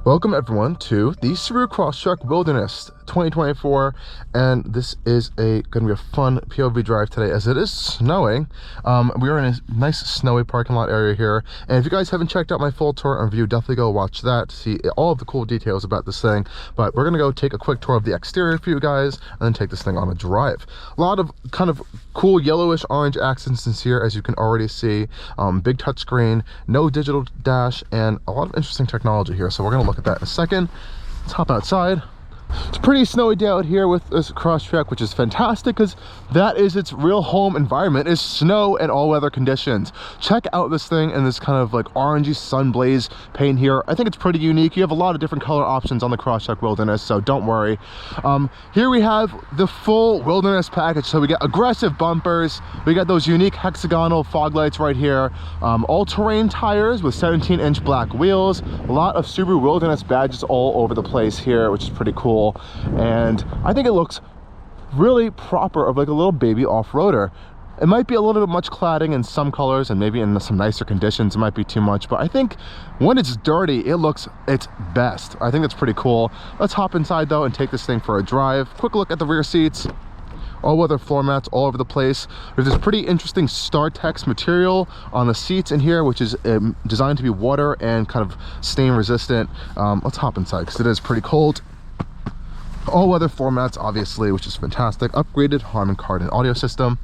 Welcome everyone to the Subaru Crosstrek Wilderness 2024, and this is going to be a fun POV drive today as it is snowing. We are in a nice snowy parking lot area here, and if you guys haven't checked out my full tour and review, definitely go watch that to see all of the cool details about this thing. But we're going to go take a quick tour of the exterior for you guys and then take this thing on a drive. A lot of kind of cool yellowish orange accents in here, as you can already see. Big touchscreen, no digital dash, and a lot of interesting technology here, so we're going to look at that in a second. Let's hop outside. It's pretty snowy day out here with this Crosstrek, which is fantastic because that is its real home environment, is snow and all weather conditions. Check out this thing in this kind of like orangey sun blaze paint here. I think it's pretty unique. You have a lot of different color options on the Crosstrek Wilderness, so don't worry. Here we have the full Wilderness package. So we got aggressive bumpers, we got those unique hexagonal fog lights right here, all-terrain tires with 17-inch black wheels, a lot of Subaru Wilderness badges all over the place here, which is pretty cool. And I think it looks really proper of like a little baby off-roader. It might be a little bit much cladding in some colors, and maybe in some nicer conditions it might be too much, but I think when it's dirty it looks its best. I think that's pretty cool. Let's hop inside though and take this thing for a drive. Quick look at the rear seats. All-weather floor mats all over the place. There's this pretty interesting StarTex material on the seats in here, which is designed to be water and kind of stain resistant. Let's hop inside because it is pretty cold. All-weather floor mats, obviously, which is fantastic. Upgraded Harman Kardon audio system.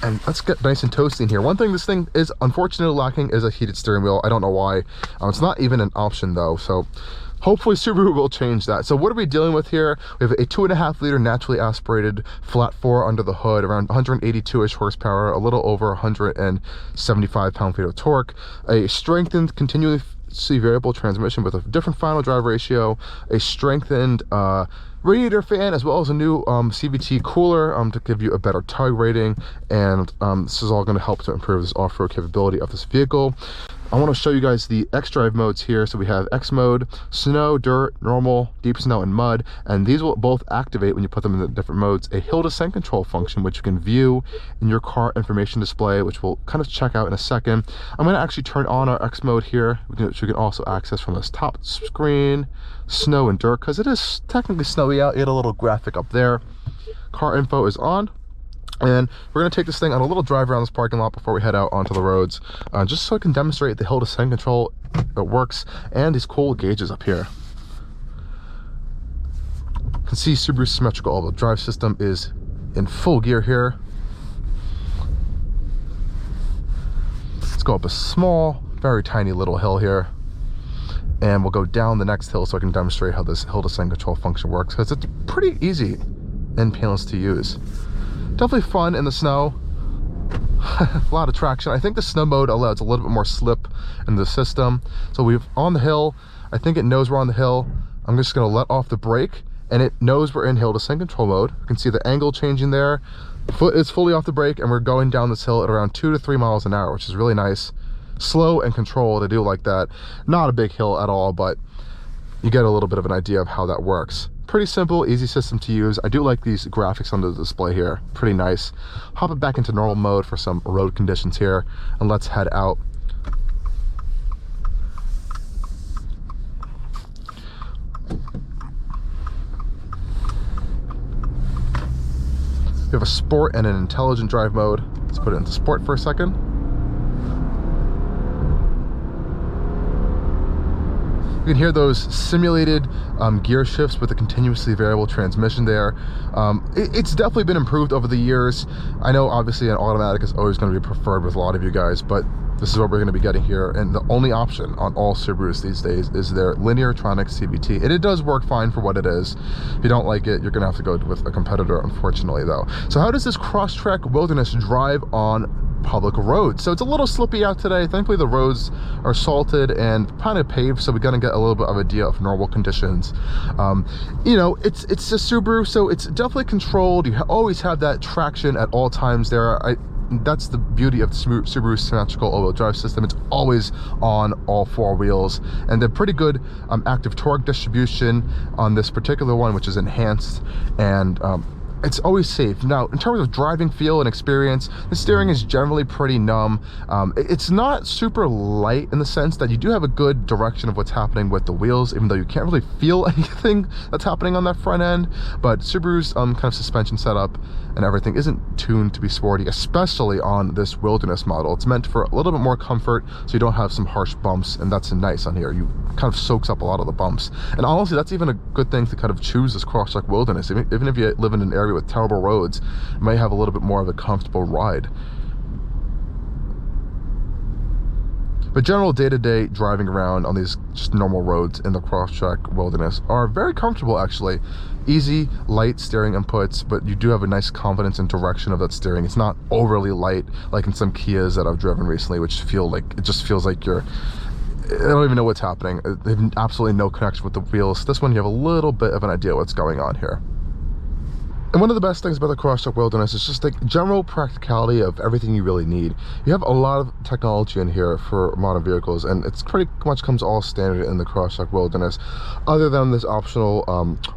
And let's get nice and toasty in here. One thing this thing is unfortunately lacking is a heated steering wheel. I don't know why. It's not even an option though, so hopefully Subaru will change that. So what are we dealing with here? We have a 2.5 liter naturally aspirated flat 4 under the hood, around 182-ish horsepower, a little over 175 pound-feet of torque, a strengthened continuously variable transmission with a different final drive ratio, a strengthened radiator fan, as well as a new CVT cooler to give you a better tug rating. And this is all going to help to improve this off-road capability of this vehicle. I want to show you guys the X-Drive modes here. So we have X mode, snow, dirt, normal, deep snow, and mud. And these will both activate when you put them in the different modes. A hill descent control function, which you can view in your car information display, which we'll kind of check out in a second. I'm going to actually turn on our X mode here, which we can also access from this top screen. Snow and dirt, because it is technically snowy out. You get a little graphic up there. Car info is on. And we're going to take this thing on a little drive around this parking lot before we head out onto the roads, just so I can demonstrate the hill descent control that works and these cool gauges up here. You can see Subaru's symmetrical all-wheel drive system is in full gear here. Let's go up a small, very tiny little hill here, and we'll go down the next hill so I can demonstrate how this hill descent control function works, because it's pretty easy and painless to use. Definitely fun in the snow. A lot of traction. I think the snow mode allows a little bit more slip in the system. So we're on the hill. I think it knows we're on the hill. I'm just going to let off the brake, and it knows we're in hill descent control mode. You can see the angle changing there. Foot is fully off the brake, and we're going down this hill at around 2 to 3 miles an hour, which is really nice. Slow and controlled. I do like that. Not a big hill at all, but you get a little bit of an idea of how that works. Pretty simple, easy system to use. I do like these graphics on the display here. Pretty nice. Hop it back into normal mode for some road conditions here, and let's head out. We have a sport and an intelligent drive mode. Let's put it into sport for a second. You can hear those simulated gear shifts with a continuously variable transmission there. It's definitely been improved over the years. I know obviously an automatic is always going to be preferred with a lot of you guys, but this is what we're going to be getting here. And the only option on all Subarus these days is their Lineartronic CVT. And it does work fine for what it is. If you don't like it, you're going to have to go with a competitor, unfortunately, though. So how does this Crosstrek Wilderness drive on public roads? So it's a little slippy out today. Thankfully the roads are salted and kind of paved, so we're gonna get a little bit of idea of normal conditions. You know, it's a Subaru, so it's definitely controlled. You always have that traction at all times there. That's the beauty of the Subaru symmetrical all-wheel drive system. It's always on all 4 wheels, and they're pretty good active torque distribution on this particular one, which is enhanced. And it's always safe. Now, in terms of driving feel and experience, the steering is generally pretty numb. It's not super light in the sense that you do have a good direction of what's happening with the wheels, even though you can't really feel anything that's happening on that front end. But Subaru's kind of suspension setup and everything isn't tuned to be sporty, especially on this Wilderness model. It's meant for a little bit more comfort, so you don't have some harsh bumps, and that's nice on here. You kind of soaks up a lot of the bumps. And honestly, that's even a good thing to kind of choose this Crosstrek Wilderness. Even if you live in an area with terrible roads, you might have a little bit more of a comfortable ride. But general day-to-day driving around on these just normal roads in the Crosstrek Wilderness are very comfortable, actually. Easy, light steering inputs, but you do have a nice confidence and direction of that steering. It's not overly light like in some Kias that I've driven recently, which feel like, it just feels like you're, I don't even know what's happening. They have absolutely no connection with the wheels. This one, you have a little bit of an idea what's going on here. And one of the best things about the Crosstrek Wilderness is just the general practicality of everything you really need. You have a lot of technology in here for modern vehicles, and it's pretty much comes all standard in the Crosstrek Wilderness, other than this optional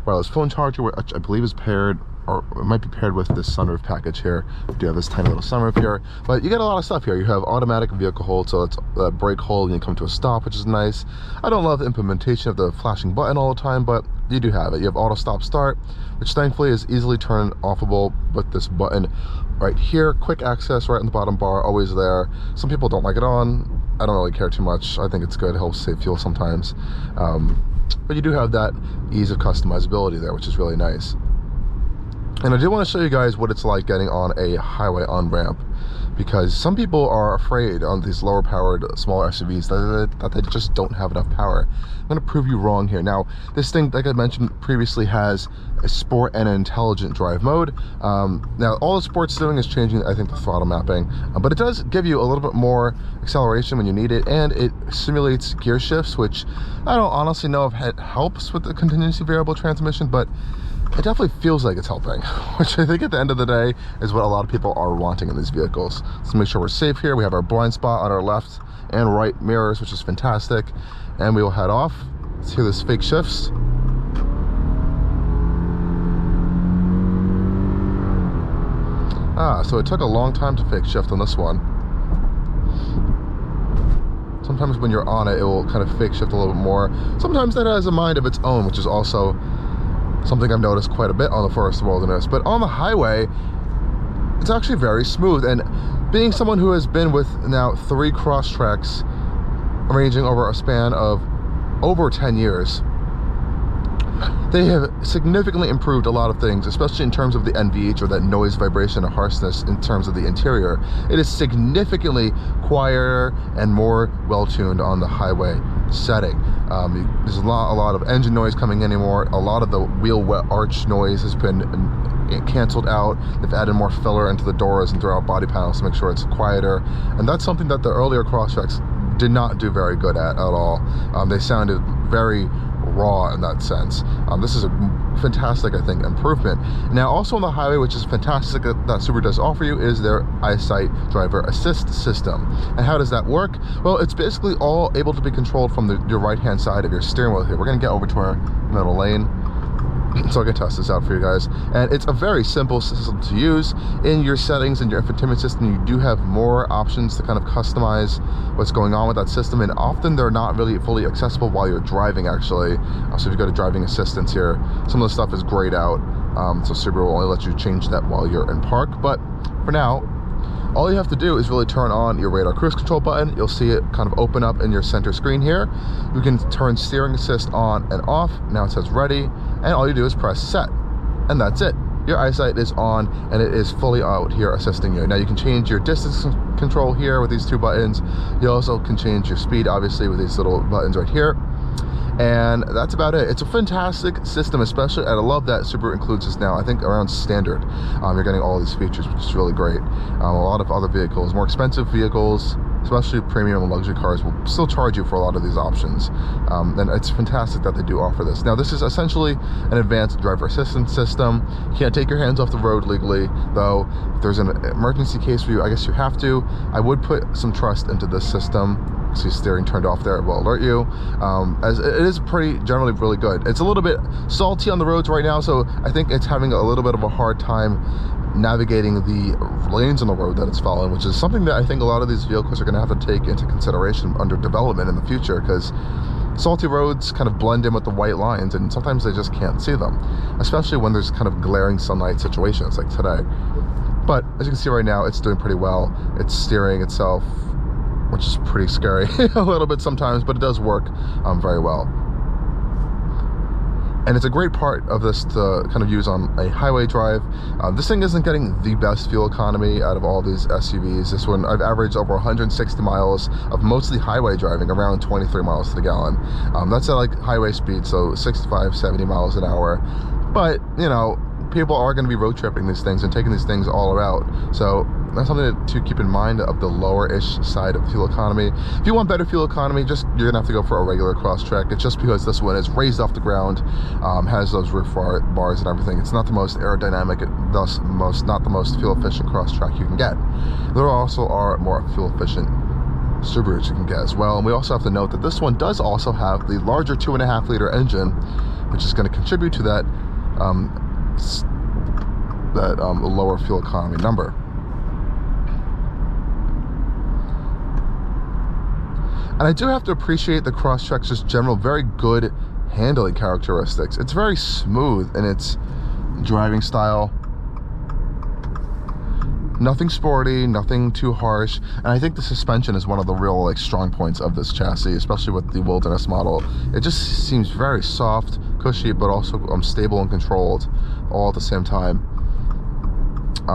wireless phone charger, which I believe is paired, or it might be paired with this sunroof package here. You do have this tiny little sunroof here, but you get a lot of stuff here. You have automatic vehicle hold, so it's a brake hold and you come to a stop, which is nice. I don't love the implementation of the flashing button all the time, but you do have it. You have auto stop start, which thankfully is easily turned offable with this button right here. Quick access right in the bottom bar, always there. Some people don't like it on. I don't really care too much. I think it's good. It helps save fuel sometimes. But you do have that ease of customizability there, which is really nice. And I do want to show you guys what it's like getting on a highway on-ramp, because some people are afraid on these lower powered smaller SUVs that they just don't have enough power. I'm going to prove you wrong here. Now, this thing, like I mentioned previously, has a sport and an intelligent drive mode. Now, all the sport's doing is changing, I think, the throttle mapping, but it does give you a little bit more acceleration when you need it, and it simulates gear shifts, which I don't honestly know if it helps with the continuously variable transmission, but it definitely feels like it's helping, which I think at the end of the day is what a lot of people are wanting in these vehicles. Let's make sure we're safe here. We have our blind spot on our left and right mirrors, which is fantastic. And we will head off. Let's hear this fake shifts. So it took a long time to fake shift on this one. Sometimes when you're on it, it will kind of fake shift a little bit more. Sometimes that has a mind of its own, which is also something I've noticed quite a bit on the Forest Wilderness. But on the highway, it's actually very smooth. And being someone who has been with now 3 Crosstreks, ranging over a span of over 10 years, they have significantly improved a lot of things, especially in terms of the NVH, or that noise, vibration, and harshness in terms of the interior. It is significantly quieter and more well-tuned on the highway setting. There's a lot of engine noise coming in anymore. A lot of the wheel wet arch noise has been canceled out. They've added more filler into the doors and throughout body panels to make sure it's quieter. And that's something that the earlier Crosstreks did not do very good at all. They sounded very raw in that sense. This is a fantastic, I think, improvement. Now, also on the highway, which is fantastic that Subaru does offer you, is their Eyesight driver assist system. And how does that work? Well, it's basically all able to be controlled from your right-hand side of your steering wheel here. We're going to get over to our middle lane so I can test this out for you guys. And it's a very simple system to use. In your settings and your infotainment system, you do have more options to kind of customize what's going on with that system, and often they're not really fully accessible while you're driving, actually. So if you go to driving assistance here, some of the stuff is grayed out, so Subaru will only let you change that while you're in park. But for now, all you have to do is really turn on your radar cruise control button. You'll see it kind of open up in your center screen here. You can turn steering assist on and off. Now it says ready, and all you do is press set, and that's it. Your Eyesight is on, and it is fully out here assisting you. Now you can change your distance control here with these 2 buttons. You also can change your speed, obviously, with these little buttons right here. And that's about it. It's a fantastic system, especially, and I love that Subaru includes this now, I think around standard. You're getting all these features, which is really great. A lot of other vehicles, more expensive vehicles, especially premium and luxury cars will still charge you for a lot of these options. And it's fantastic that they do offer this. Now, this is essentially an advanced driver assistance system. You can't take your hands off the road legally, though. If there's an emergency case for you, I guess you have to. I would put some trust into this system. See steering turned off there, it will alert you, as it is pretty generally really good. It's a little bit salty on the roads right now, so I think it's having a little bit of a hard time navigating the lanes on the road that it's following, which is something that I think a lot of these vehicles are going to have to take into consideration under development in the future, because salty roads kind of blend in with the white lines and sometimes they just can't see them, especially when there's kind of glaring sunlight situations like today. But as you can see right now, it's doing pretty well. It's steering itself, which is pretty scary a little bit sometimes, but it does work very well. And it's a great part of this to kind of use on a highway drive. This thing isn't getting the best fuel economy out of all these SUVs. This one, I've averaged over 160 miles of mostly highway driving, around 23 miles to the gallon. That's at like highway speed, so 65, 70 miles an hour. But, you know, people are going to be road tripping these things and taking these things all out. So that's something to keep in mind of the lower-ish side of fuel economy. If you want better fuel economy, you're gonna have to go for a regular Crosstrek. It's just because this one is raised off the ground, has those roof bars and everything. It's not the most aerodynamic, thus not the most fuel-efficient Crosstrek you can get. There also are more fuel-efficient Subarus you can get as well. And we also have to note that this one does also have the larger 2.5-liter engine, which is going to contribute to that lower fuel economy number. And I do have to appreciate the Crosstrek's just general very good handling characteristics. It's very smooth in its driving style. Nothing sporty, nothing too harsh. And I think the suspension is one of the real strong points of this chassis, especially with the Wilderness model. It just seems very soft, cushy, but also stable and controlled all at the same time.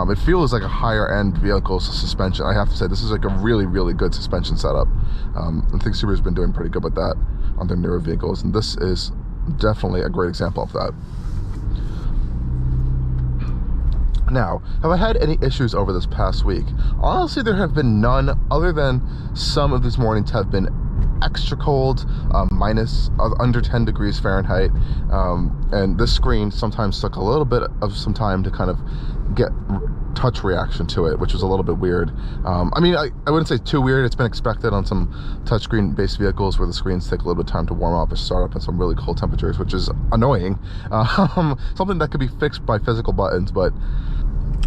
It feels like a higher end vehicle suspension. I have to say, this is like a really, really good suspension setup. I think Subaru's been doing pretty good with that on their newer vehicles, and this is definitely a great example of that. Now, have I had any issues over this past week? Honestly, there have been none, other than some of these mornings have been extra cold, under 10 degrees Fahrenheit, and this screen sometimes took a little bit of some time to kind of get touch reaction to it, which was a little bit weird. I mean, I wouldn't say too weird. It's been expected on some touchscreen based vehicles where the screens take a little bit of time to warm up or start up at some really cold temperatures, which is annoying. Something that could be fixed by physical buttons. But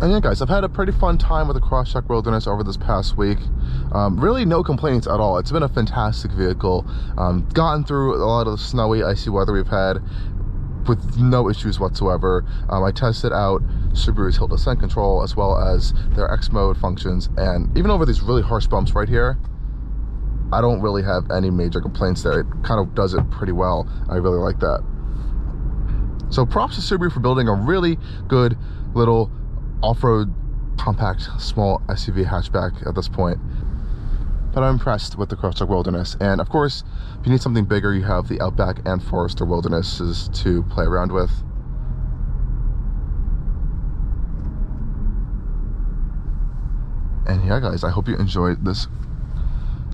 and yeah, guys, I've had a pretty fun time with the Crosstrek Wilderness over this past week. Really no complaints at all. It's been a fantastic vehicle. Gotten through a lot of the snowy, icy weather we've had with no issues whatsoever. I tested out Subaru's hill descent control as well as their X mode functions, and even over these really harsh bumps right here, I don't really have any major complaints there. It kind of does it pretty well. I really like that. So props to Subaru for building a really good little off-road compact small SUV hatchback at this point. But I'm impressed with the Crosstrek Wilderness, and of course if you need something bigger, you have the Outback and Forester Wildernesses to play around with. And yeah, guys, I hope you enjoyed this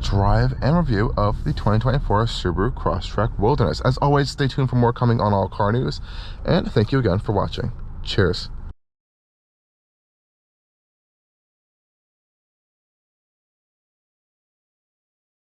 drive and review of the 2024 Subaru Crosstrek Wilderness. As always, stay tuned for more coming on Allcarnews, and thank you again for watching. Cheers.